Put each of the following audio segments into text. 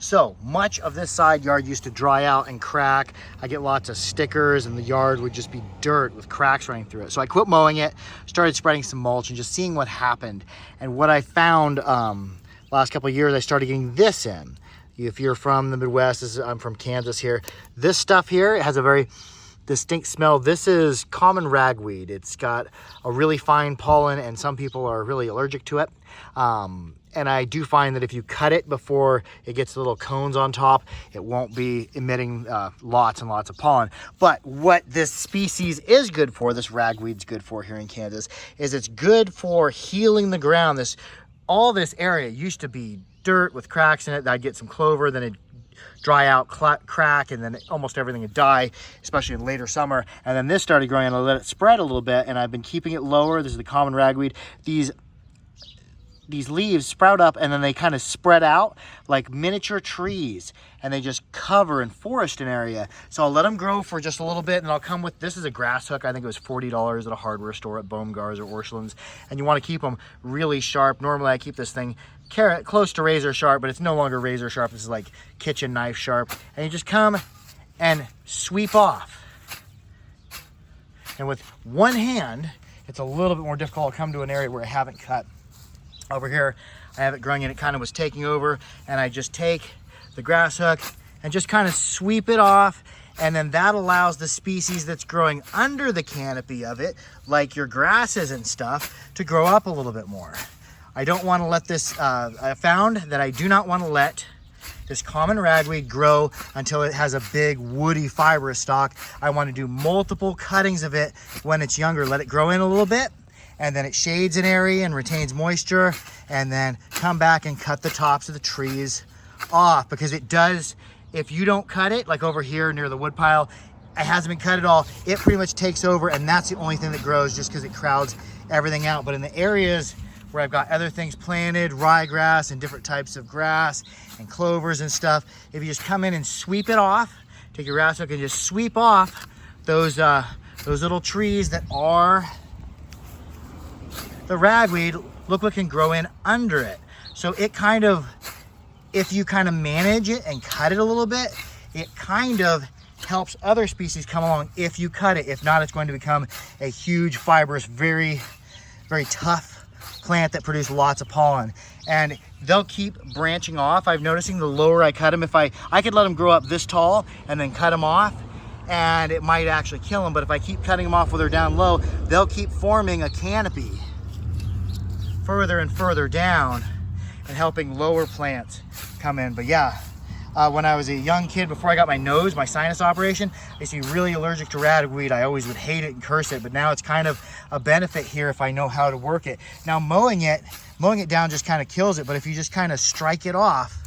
So much of this side yard used to dry out and crack. I get lots of stickers and the yard would just be dirt with cracks running through it. So I quit mowing it, started spreading some mulch and just seeing what happened. And what I found last couple of years, I started getting this in. If you're from the Midwest, I'm from Kansas here. This stuff here, it has a very distinct smell. This is common ragweed. It's got a really fine pollen and some people are really allergic to it. And I do find that if you cut it before it gets the little cones on top, it won't be emitting lots and lots of pollen. But what this species is good for, this ragweed's good for here in Kansas, is it's good for healing the ground. All this area used to be dirt with cracks in it. I'd get some clover, then it'd dry out, crack, and then almost everything would die, especially in later summer. And then this started growing and I let it spread a little bit, and I've been keeping it lower. This is the common ragweed. These leaves sprout up and then they kind of spread out like miniature trees, and they just cover and forest an area. So I'll let them grow for just a little bit, and I'll come with, this is a grass hook. I think it was $40 at a hardware store at Baumgart's or Orscheln's, and you want to keep them really sharp. Normally I keep this thing close to razor sharp, but it's no longer razor sharp. This is like kitchen knife sharp, and you just come and sweep off. And with one hand, it's a little bit more difficult to come to an area where I haven't cut. Over here, I have it growing and it kind of was taking over, and I just take the grass hook and just kind of sweep it off, and then that allows the species that's growing under the canopy of it, like your grasses and stuff, to grow up a little bit more. I don't want to let this, I found that I do not want to let this common ragweed grow until it has a big woody fibrous stalk. I want to do multiple cuttings of it when it's younger, let it grow in a little bit, and then it shades an area and retains moisture, and then come back and cut the tops of the trees off, because it does, if you don't cut it, like over here near the wood pile, it hasn't been cut at all, it pretty much takes over, and that's the only thing that grows just because it crowds everything out. But in the areas where I've got other things planted, ryegrass and different types of grass and clovers and stuff, if you just come in and sweep it off, take your grass hook and just sweep off those little trees that are the ragweed, look what can grow in under it. So it kind of, if you kind of manage it and cut it a little bit, it kind of helps other species come along if you cut it. If not, it's going to become a huge, fibrous, very, very tough plant that produces lots of pollen. And they'll keep branching off. I'm noticing the lower I cut them, if I could let them grow up this tall and then cut them off, and it might actually kill them. But if I keep cutting them off while they're down low, they'll keep forming a canopy further and further down and helping lower plants come in. But yeah, when I was a young kid, before I got my sinus operation, I used to be really allergic to ragweed. I always would hate it and curse it, but now it's kind of a benefit here if I know how to work it. Now mowing it down just kind of kills it, but if you just kind of strike it off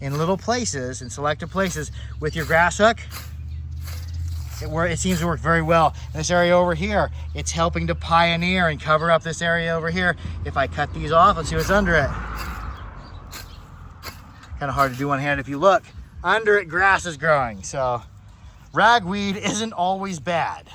in little places, in selected places with your grass hook, it seems to work very well. In this area over here, it's helping to pioneer and cover up this area over here. If I cut these off, let's see what's under it. Kind of hard to do one hand. If you look, under it, grass is growing. So ragweed isn't always bad.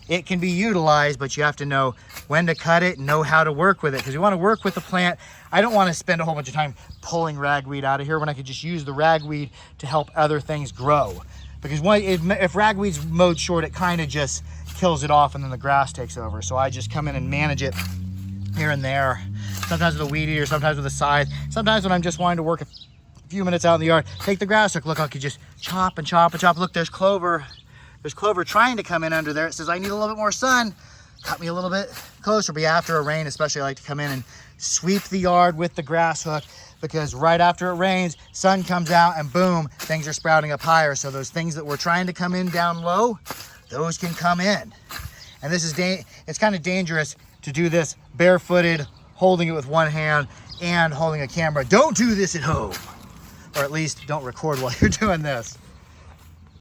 It can be utilized, but you have to know when to cut it and know how to work with it, because you want to work with the plant. I don't want to spend a whole bunch of time pulling ragweed out of here when I could just use the ragweed to help other things grow. Because if ragweed's mowed short, it kind of just kills it off and then the grass takes over. So I just come in and manage it here and there. Sometimes with a weed eater, sometimes with a scythe. Sometimes when I'm just wanting to work a few minutes out in the yard, take the grass hook. Look, I could just chop and chop and chop. Look, there's clover. There's clover trying to come in under there. It says, I need a little bit more sun. Cut me a little bit closer. But after a rain, especially, I like to come in and sweep the yard with the grass hook, because right after it rains, sun comes out and boom, things are sprouting up higher. So those things that were trying to come in down low, those can come in. And this is, it's kind of dangerous to do this barefooted, holding it with one hand and holding a camera. Don't do this at home, or at least don't record while you're doing this.